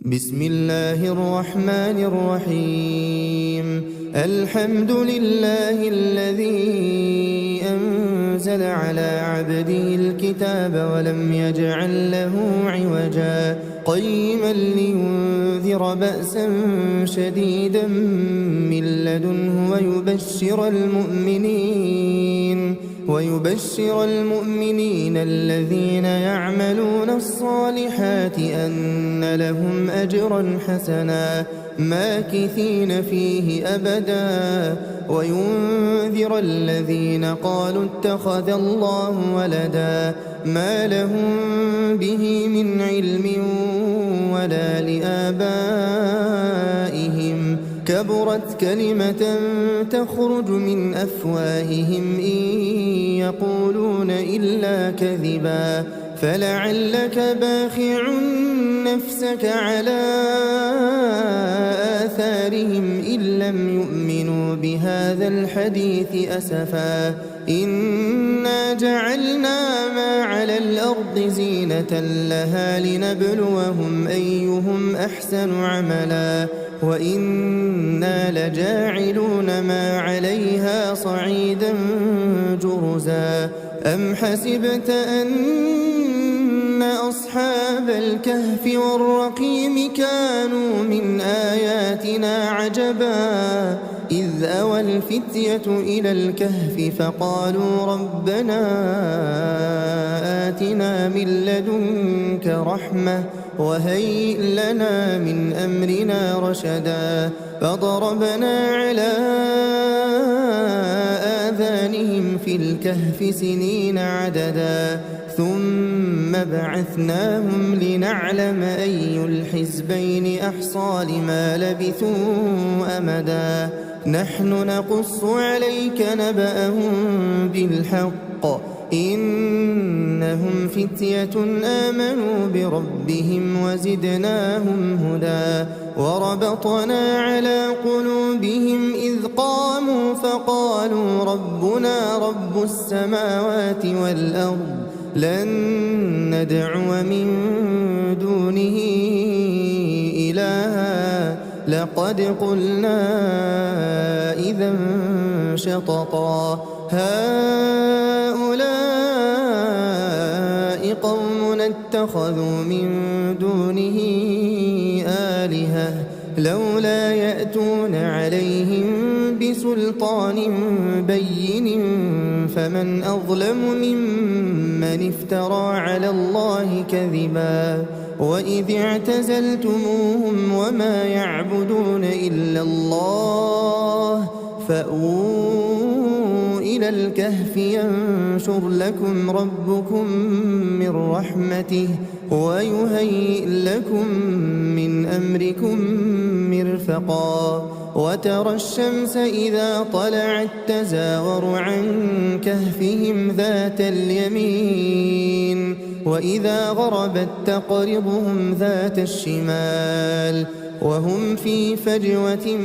بسم الله الرحمن الرحيم. الحمد لله الذي أنزل على عبده الكتاب ولم يجعل له عوجا قيما لينذر بأسا شديدا من لدنه ويبشر المؤمنين الذين يعملون الصالحات أن لهم أجرا حسنا ماكثين فيه أبدا وينذر الذين قالوا اتخذ الله ولدا ما لهم به من علم ولا لآبائهم كبرت كلمة تخرج من أفواههم إن يقولون إلا كذبا فلعلك باخع نفسك على آثارهم إن لم يؤمنوا بهذا الحديث أسفا إنا جعلنا ما على الأرض زينة لها لنبلوهم أيهم أحسن عملا وإنا لجاعلون ما عليها صعيدا جرزا أم حسبت أن أصحاب الكهف والرقيم كانوا من آياتنا عجبا إذ أوى الفتية إلى الكهف فقالوا ربنا آتنا من لدنك رحمة وهيئ لنا من أمرنا رشدا فضربنا على آذانهم في الكهف سنين عددا ثم بعثناهم لنعلم أي الحزبين أحصى لما لبثوا أمدا نحن نقص عليك نبأهم بالحق إنهم فتية آمنوا بربهم وزدناهم هدى وربطنا على قلوبهم إذ قاموا فقالوا ربنا رب السماوات والأرض لن ندعو من دونه إلها لقد قلنا إذا شططا هؤلاء قوم اتخذوا من دونه آلهة لولا يأتون عليهم بسلطان بين فمن أظلم ممن افترى على الله كذبا وإذ اعتزلتموهم وما يعبدون إلا الله فأووا إلى الكهف ينشر لكم ربكم من رحمته ويهيئ لكم من أمركم مرفقا وترى الشمس إذا طلعت تزاور عن كهفهم ذات اليمين وإذا غربت تقرضهم ذات الشمال وهم في فجوة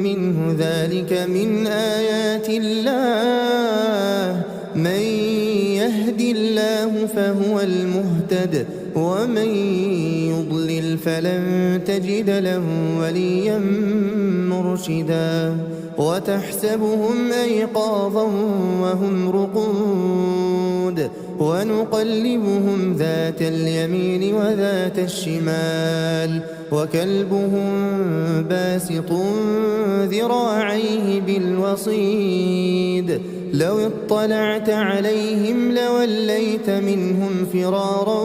منه ذلك من آيات الله من يهد الله فهو المهتد ومن يضلل فلن تجد له وليا مرشدا وتحسبهم أيقاظا وهم رقود ونقلبهم ذات اليمين وذات الشمال وكلبهم باسط ذراعيه بالوصيد لو اطلعت عليهم لوليت منهم فرارا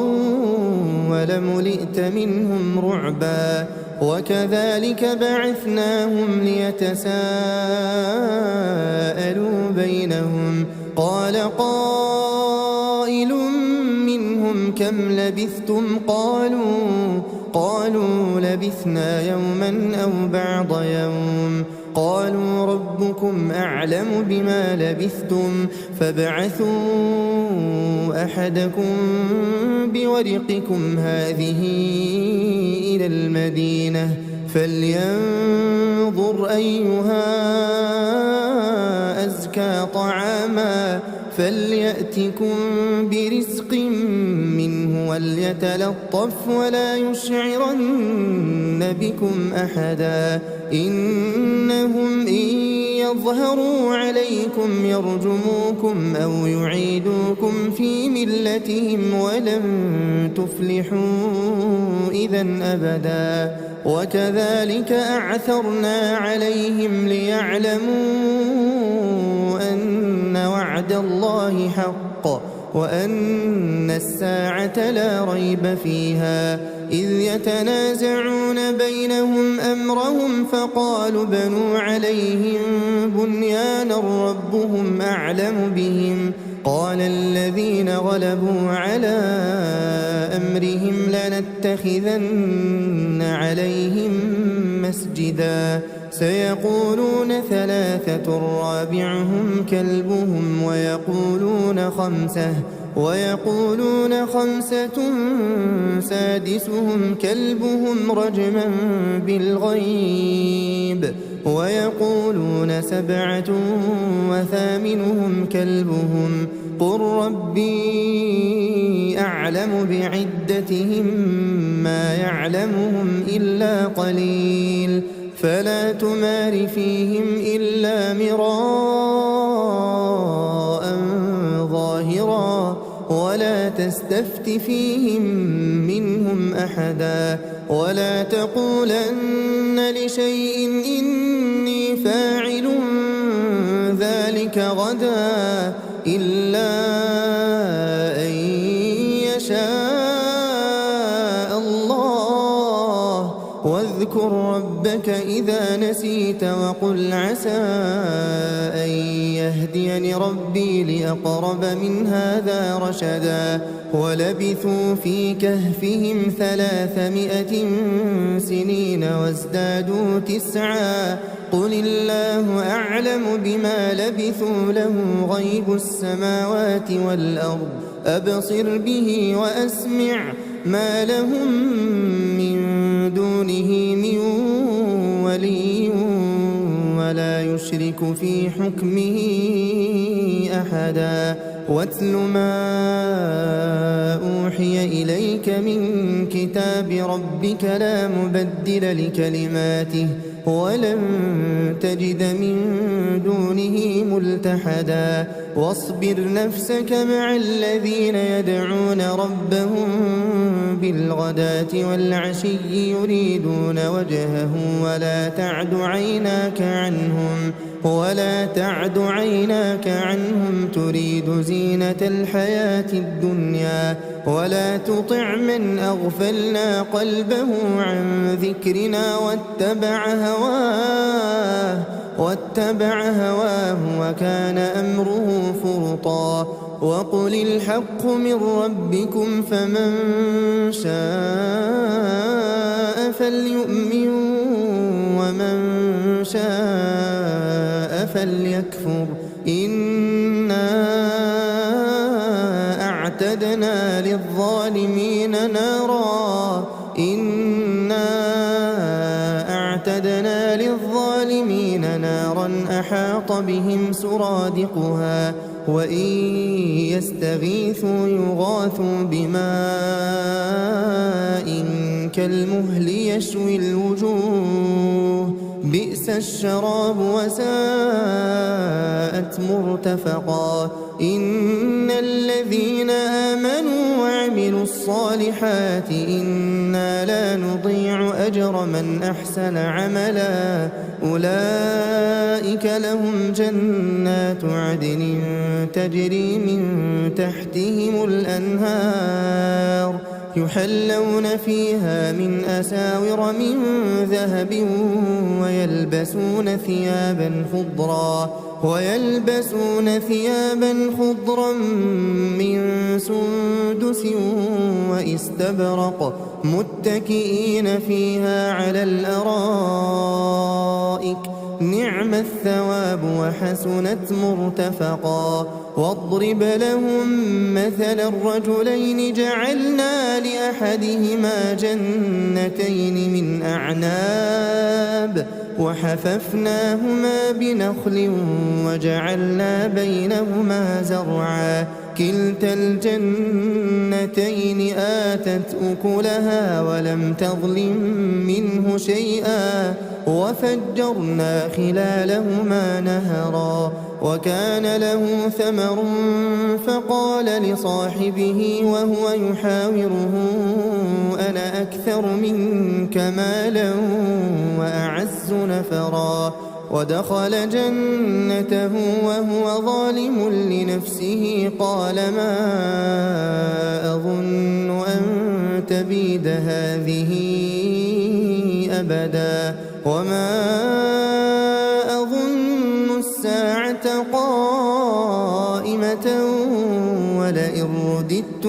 ولملئت منهم رعبا وكذلك بعثناهم ليتساءلوا بينهم قال قائل منهم كم لبثتم قالوا لبثنا يوما أو بعض يوم قالوا ربكم أعلم بما لبثتم فابعثوا أحدكم بورقكم هذه إلى المدينة فلينظر أيها أزكى طعاما فليأتكم برزق منه وليتلطف ولا يشعرن يشركون بكم أحدا إنهم إن يظهروا عليكم يرجموكم أو يعيدوكم في ملتهم ولن تفلحوا إذا أبدا وكذلك أعثرنا عليهم ليعلموا أن وعد الله حق وأن الساعة لا ريب فيها إذ يتنازعون بينهم أمرهم فقالوا بنوا عليهم بنيانا ربهم أعلم بهم قال الذين غلبوا على أمرهم لنتخذن عليهم مسجدا سيقولون ثلاثة رابعهم كلبهم ويقولون خمسة سادسهم كلبهم رجما بالغيب ويقولون سبعة وثامنهم كلبهم قل ربي أعلم بعدتهم ما يعلمهم إلا قليل فلا تمار فيهم إلا مراء ظاهرا ولا تستفت فيهم منهم أحدا ولا تقولن لشيء إني فاعل ذلك غدا إلا أن يشاء الله واذكر ربك إذا نسيت وقل عسى أن يهديني ربي لأقرب من هذا رشدا ولبثوا في كهفهم 300 سنين وازدادوا 9 قل الله أعلم بما لبثوا له غيب السماوات والأرض أبصر به وأسمع ما لهم من دونه من ولي ولا يشرك في حكمه أحدا واتل ما أوحي إليك من كتاب ربك لا مبدل لكلماته ولن تجد من دونه ملتحدا واصبر نفسك مع الذين يدعون ربهم بالغداة والعشي يريدون وجهه ولا تعد عيناك عنهم تريد زينة الحياة الدنيا ولا تطع من أغفلنا قلبه عن ذكرنا واتبع هواه وكان أمره فرطا وقل الحق من ربكم فمن شاء فليؤمن ومن شاء فليكفر إنا أعتدنا للظالمين نارا أحاط بهم سرادقها وإن يستغيثوا يغاثوا بماء كالمهل يشوي الوجوه بئس الشراب وساءت مرتفقا إن الذين آمنوا وعملوا الصالحات إنا لا نضيع أجر من أحسن عملا أولئك لهم جنات عدن تجري من تحتهم الأنهار يحلون فيها من أساور من ذهب ويلبسون ثيابا خضرا من سندس واستبرق متكئين فيها على الأرائك نعم الثواب وحسنت مرتفقا واضرب لهم مثل الرجلين جعلنا لأحدهما جنتين من أعناب وحففناهما بنخل وجعلنا بينهما زرعا كلتا الجنتين آتت أكلها ولم تظلم منه منه شيئا وفجرنا خلالهما نهرا وكان له ثمر فقال لصاحبه وهو يحاوره أنا أكثر منك مالا وأعز نفرا ودخل جنته وهو ظالم لنفسه قال ما أظن أن تبيد هذه أبدا وما أظن الساعة قائمة ولئن رددت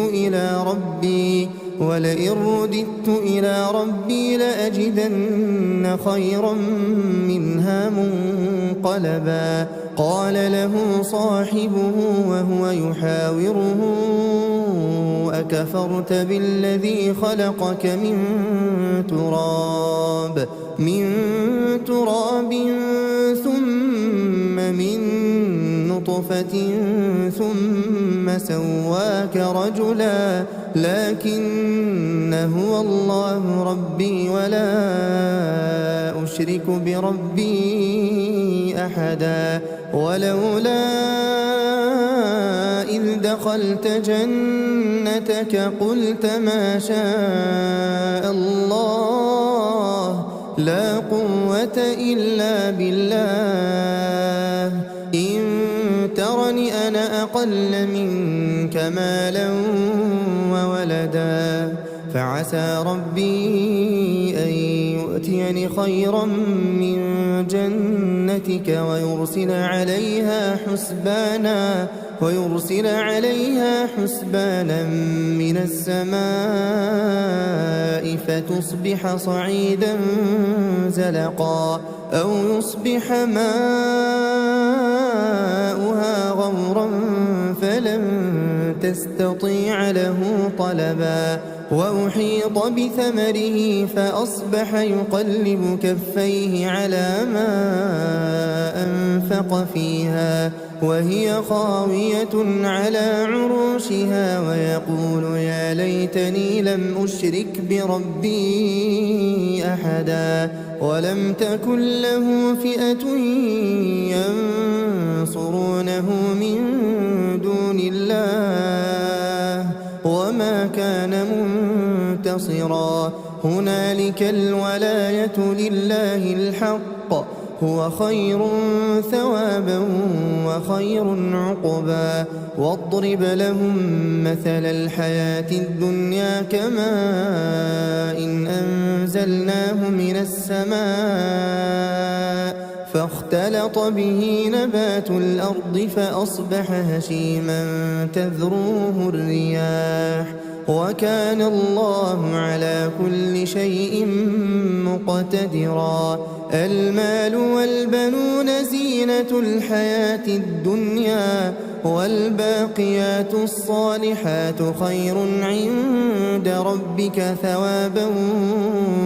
إلى ربي لأجدن خيرا منها منقلبا قال له صاحبه وهو يحاوره أكفرت بالذي خلقك من تراب ثم من نطفة ثم سواك رجلا لكن هو الله ربي ولا أشرك بربي أحدا ولولا إذ دخلت جنتك قلت ما شاء الله لا قوة إلا بالله إن ترني أنا أقل منك مالا وولدا فعسى ربي أن يؤتيني خيرا من جنتك ويرسل عليها حسبانا من السماء فتصبح صعيدا زلقا أو يصبح ماؤها غورا فلن تستطيع له طلبا وأحيط بثمره فأصبح يقلب كفيه على ما أنفق فيها وهي خاوية على عروشها ويقول يا ليتني لم أشرك بربي أحدا ولم تكن له فئة ينصرونه من دون الله وما كان منتصرا هنالك الولاية لله الحق هو خير ثوابا وخير عقبا واضرب لهم مثل الحياة الدنيا كماء إن أنزلناه من السماء فاختلط به نبات الأرض فأصبح هشيما تذروه الرياح وكان الله على كل شيء مقتدرا المال والبنون زينة الحياة الدنيا والباقيات الصالحات خير عند ربك ثوابا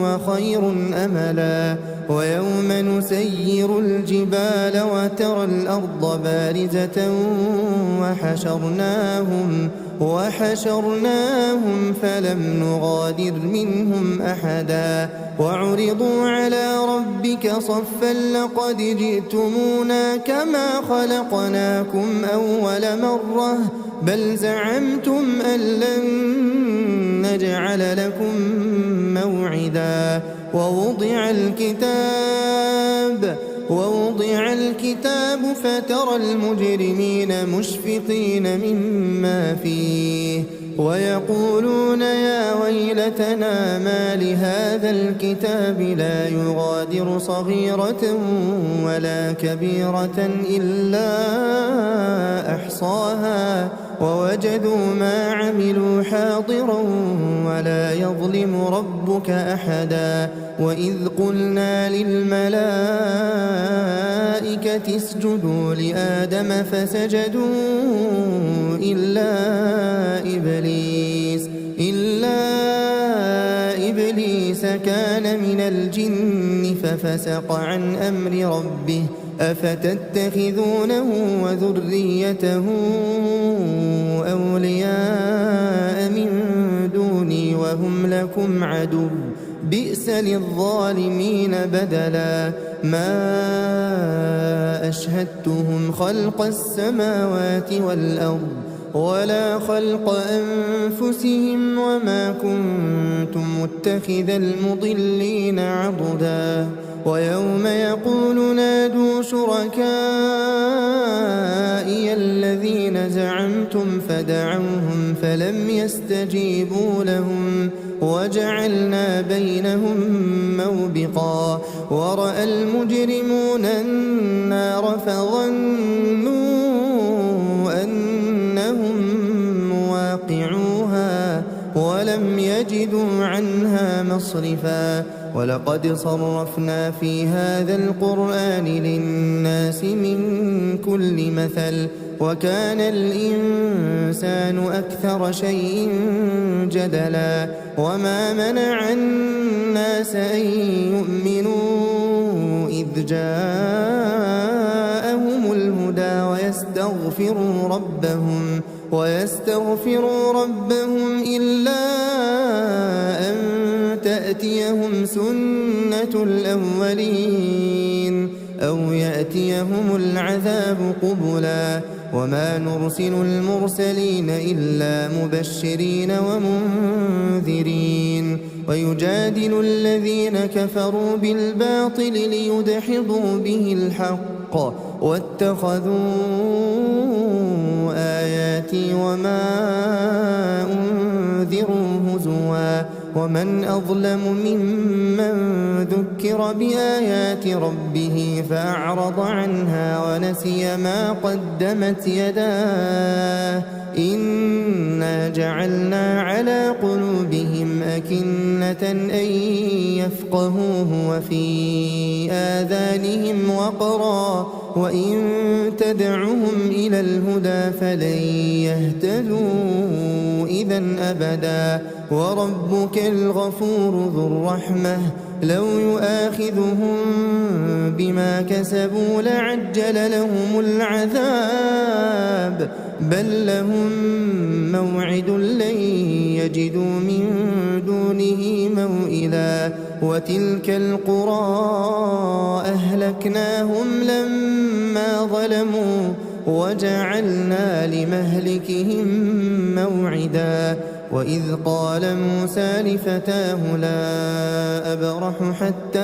وخير أملا ويوم نسير الجبال وترى الأرض بارزة وحشرناهم فلم نغادر منهم أحدا وعرضوا على ربك صفا لقد جئتمونا كما خلقناكم أول مرة بل زعمتم أن لن نجعل لكم موعدا ووضع الكتاب فترى المجرمين مشفقين مما فيه ويقولون يا ويلتنا ما لهذا الكتاب لا يغادر صغيرة ولا كبيرة إلا أحصاها ووجدوا ما عملوا حاضرا ولا يظلم ربك أحدا وإذ قلنا للملائكة اسجدوا لآدم فسجدوا إلا إبليس كان من الجن ففسق عن أمر ربه أفتتخذونه وذريته أولياء من دوني وهم لكم عدو بئس للظالمين بدلا ما أشهدتهم خلق السماوات والأرض ولا خلق أنفسهم وما كنت متخذ المضلين عضدا ويوم يقول نادوا شركائي الذين زعمتم فدعوهم فلم يستجيبوا لهم وجعلنا بينهم موبقا ورأى المجرمون النار فظنوا أنهم مواقعوها ولم يجدوا عنها مصرفا ولقد صرفنا في هذا القرآن للناس من كل مثل وكان الإنسان أكثر شيء جدلا وما منع الناس أن يؤمنوا إذ جاءهم الهدى ويستغفروا ربهم إلا أن تأتيهم سنة الأولين أو يأتيهم العذاب قبلا وما نرسل المرسلين إلا مبشرين ومنذرين ويجادل الذين كفروا بالباطل ليدحضوا به الحق واتخذوا آياتي وما أنذروا هزوا ومن أظلم ممن ذكر بآيات ربه فأعرض عنها ونسي ما قدمت يداه إنا جعلنا على قلوبهم أكنة أن يفقهوه وفي آذانهم وقرا وإن تدعهم إلى الهدى فلن يهتدوا إذا أبدا وربك الغفور ذو الرحمة لو يؤاخذهم بما كسبوا لعجل لهم العذاب بل لهم موعد لن يجدوا من دونه موئلا وتلك القرى أهلكناهم لما ظلموا وجعلنا لمهلكهم موعدا وإذ قال موسى لفتاه لا أبرح حتى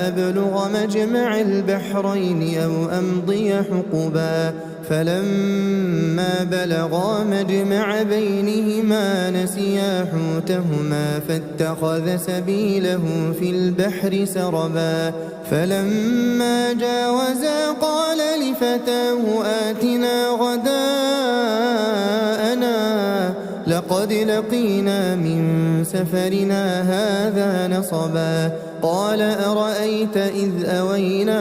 أبلغ مجمع البحرين أو أمضي حقبا فلما بلغا مجمع بينهما نسيا حوتهما فاتخذ سبيله في البحر سربا فلما جاوزا قال لفتاه آتنا غداءنا لقد لقينا من سفرنا هذا نصبا قال أرأيت إذ أوينا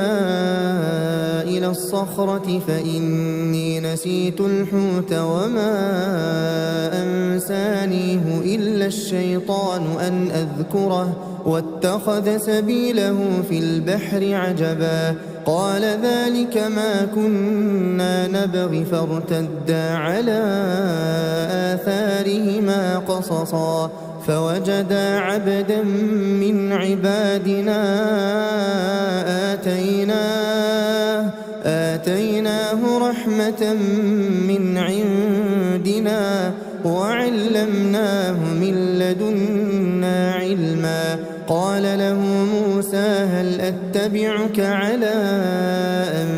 إلى الصخرة فإني نسيت الحوت وما أنسانيه إلا الشيطان أن أذكره واتخذ سبيله في البحر عجبا قال ذلك ما كنا نبغي فارتدا على آثارهما قصصا فوجدا عبدا من عبادنا آتيناه رحمة من عندنا وعلمناه من لدنا علما قال له موسى هل أتبعك على أن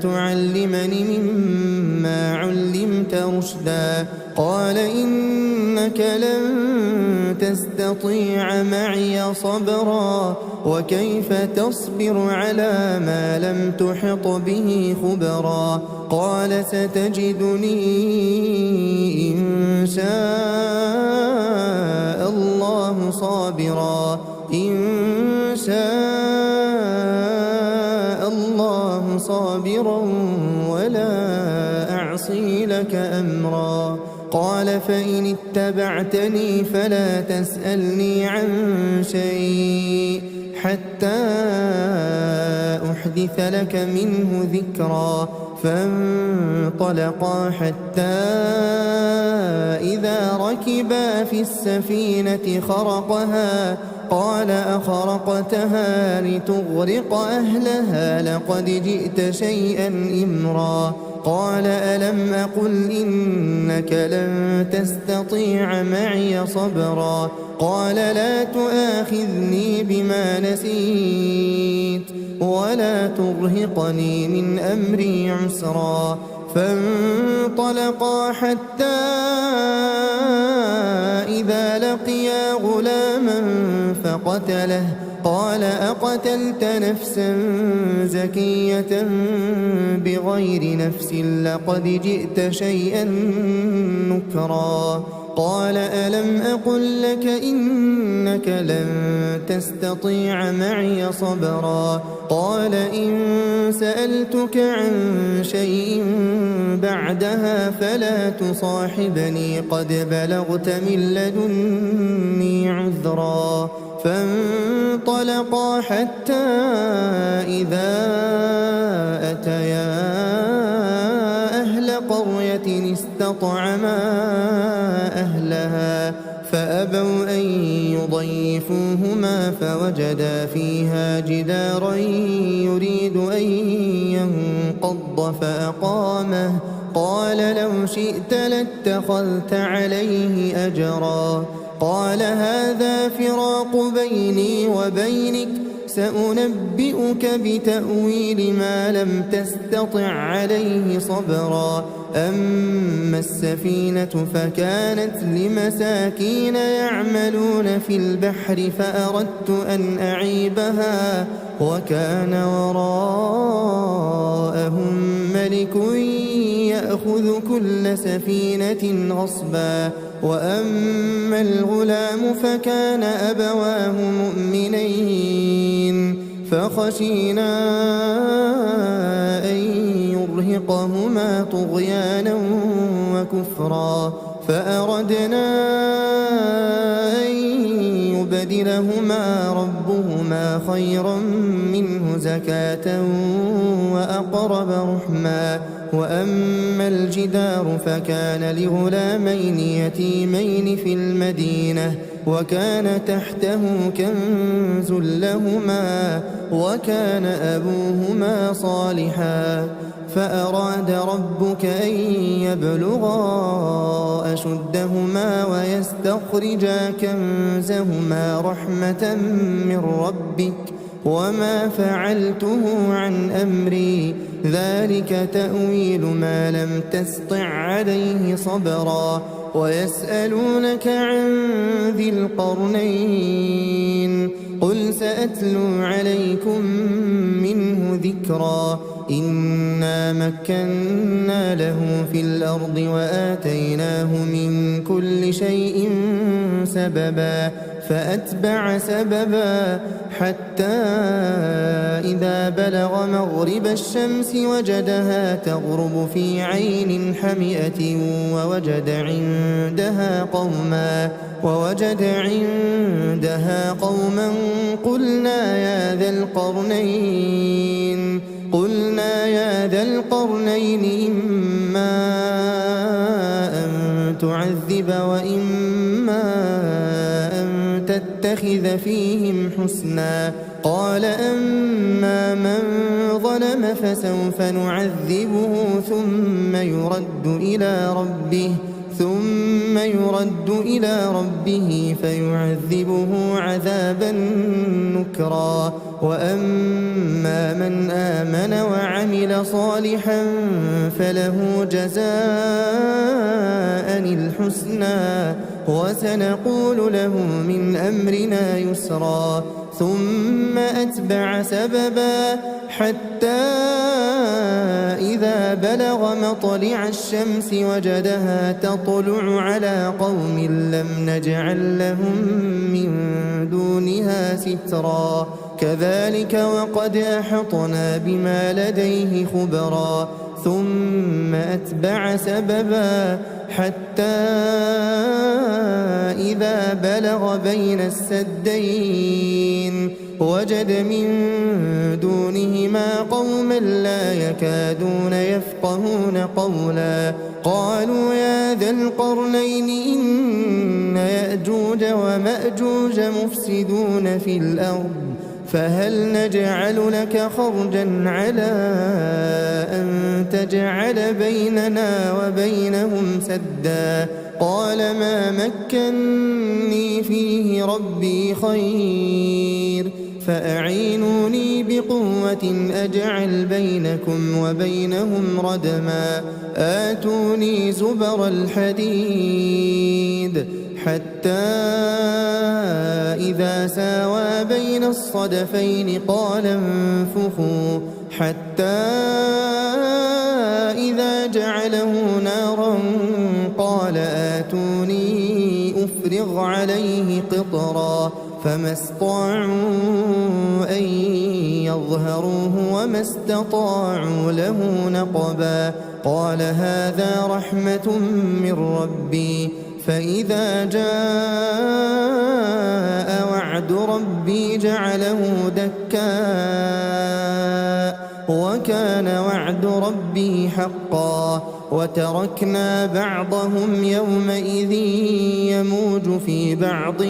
تعلمني مما علمت رشدا قال إنك لن تستطيع معي صبرا وكيف تصبر على ما لم تحط به خبرا قال ستجدني إن شاء الله صابرا ولا أعصي لك أمرا قال فإن اتبعتني فلا تسألني عن شيء حتى أحدث لك منه ذكرا. فانطلقا حتى إذا ركبا في السفينة خرقها قال أخرقتها لتغرق أهلها لقد جئت شيئا إمرا. قال ألم أقل إنك لن تستطيع معي صبرا. قال لا تؤاخذني بما نسيت ولا ترهقني من أمري عسرا. فانطلقا حتى إذا لقيا غلاما فقتله قال أقتلت نفسا زكية بغير نفس لقد جئت شيئا نكرا. قال ألم أقل لك إنك لن تستطيع معي صبرا. قال إن سألتك عن شيء بعدها فلا تصاحبني قد بلغت من لدني عذرا. فانطلقا حتى إذا أتيا أهل قرية استطعما أهلها فأبوا أن يضيفوهما فوجدا فيها جدارا يريد أن ينقض فأقامه. قال لو شئت لاتخذت عليه أجرا. قال هذا فراق بيني وبينك سأنبئك بتأويل ما لم تستطع عليه صبرا. أما السفينة فكانت لمساكين يعملون في البحر فأردت أن أعيبها وكان وراءهم ملك يأخذ كل سفينة غصبا. وأما الغلام فكان أبواه مؤمنين فخشينا أن يرهقهما طغيانا وكفرا فأردنا أن يبدلهما ربهما خيرا منه زكاة وأقرب رحما. وأما الجدار فكان لغلامين يتيمين في المدينة وكان تحته كنز لهما وكان أبوهما صالحا. فأراد ربك أن يبلغا أشدهما ويستخرجا كنزهما رحمة من ربك وما فعلته عن أمري ذلك تأويل ما لم تسطع عليه صبرا. ويسألونك عن ذي القرنين قل سأتلو عليكم منه ذكرا. إنا مكنا له في الأرض وآتيناه من كل شيء سببا فأتبع سببا حتى إذا بلغ مغرب الشمس وجدها تغرب في عين حمئة ووجد عندها قوما قلنا يا ذا القرنين إما أن تعذب وإما أن تتخذ فيهم حسنا. قال أما من ظلم فسوف نعذبه ثم يرد إلى ربه فيعذبه عذابا نكرا. وأما من آمن وعمل صالحا فله جزاء الحسنى وسنقول له من أمرنا يسرا. ثم أتبع سببا حتى إذا بلغ مطلع الشمس وجدها تطلع على قوم لم نجعل لهم من دونها سترا. كذلك وقد أحطنا بما لديه خبرا. ثم أتبع سببا حتى إذا بلغ بين السدين وجد من دونهما قوما لا يكادون يفقهون قولا قالوا يا ذا القرنين إن يأجوج ومأجوج مفسدون في الأرض فهل نجعل لك خرجا على أن تجعل بيننا وبينهم سدا قال ما مكني فيه ربي خير فأعينوني بقوة أجعل بينكم وبينهم ردما آتوني زبر الحديد حتى إذا ساوى بين الصدفين قال انفخوا حتى إذا جعله نارا قال آتوني أفرغ عليه قطرا فما استطاعوا أن يظهروه وما استطاعوا له نقبا قال هذا رحمة من ربي فإذا جاء وعد ربي جعله دكاء وكان وعد ربي حقا وتركنا بعضهم يومئذ يموج في بعض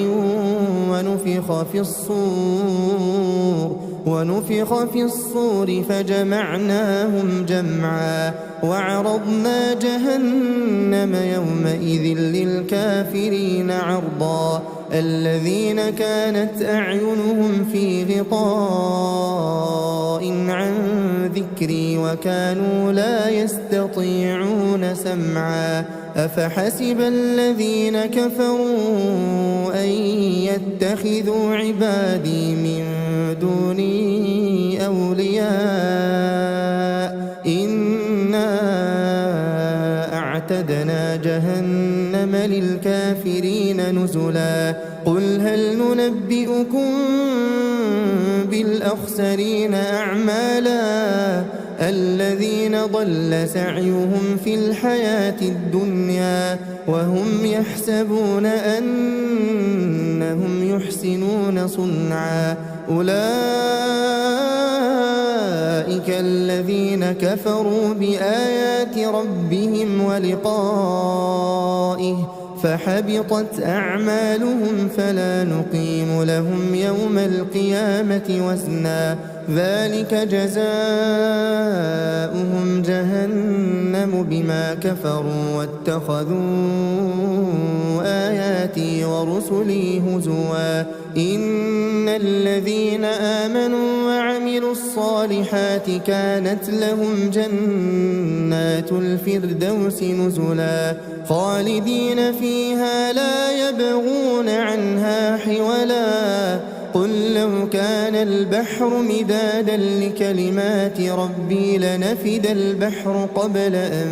ونفخ في الصور فجمعناهم جمعا وعرضنا جهنم يومئذ للكافرين عرضا الذين كانت أعينهم في غطاء عن ذكري وكانوا لا يستطيعون سمعا أفحسب الذين كفروا أن يتخذوا عبادي من دوني أولياء إنا أعتدنا جهنم للكافرين نزلا قل هل ننبئكم بالأخسرين أعمالا الذين ضل سعيهم في الحياة الدنيا وهم يحسبون أنهم يحسنون صنعا أولئك الذين كفروا بآيات ربهم ولقائه فحبطت أعمالهم فلا نقيم لهم يوم القيامة وزنا ذلك جزاؤهم جهنم بما كفروا واتخذوا آياتي ورسلي هزوا إن الذين آمنوا وعملوا الصالحات كانت لهم جنات الفردوس نزلا خالدين فيها لا يبغون عنها حولا قل لو كان البحر مدادا لكلمات ربي لنفد البحر قبل أن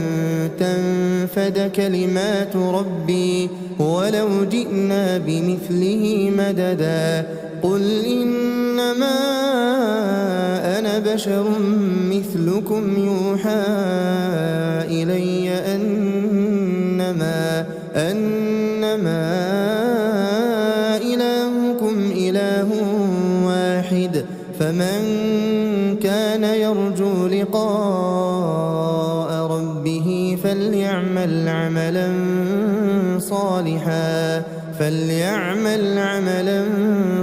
تنفد كلمات ربي ولو جئنا بمثله مددا قل إنما أنا بشر مثلكم يوحى إلي أنما إلهكم إله واحد فمن كان يرجو لقاء ربه فليعمل عملا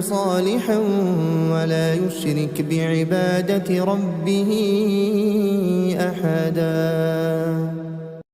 صالحا ولا يشرك بعبادة ربه أحدا.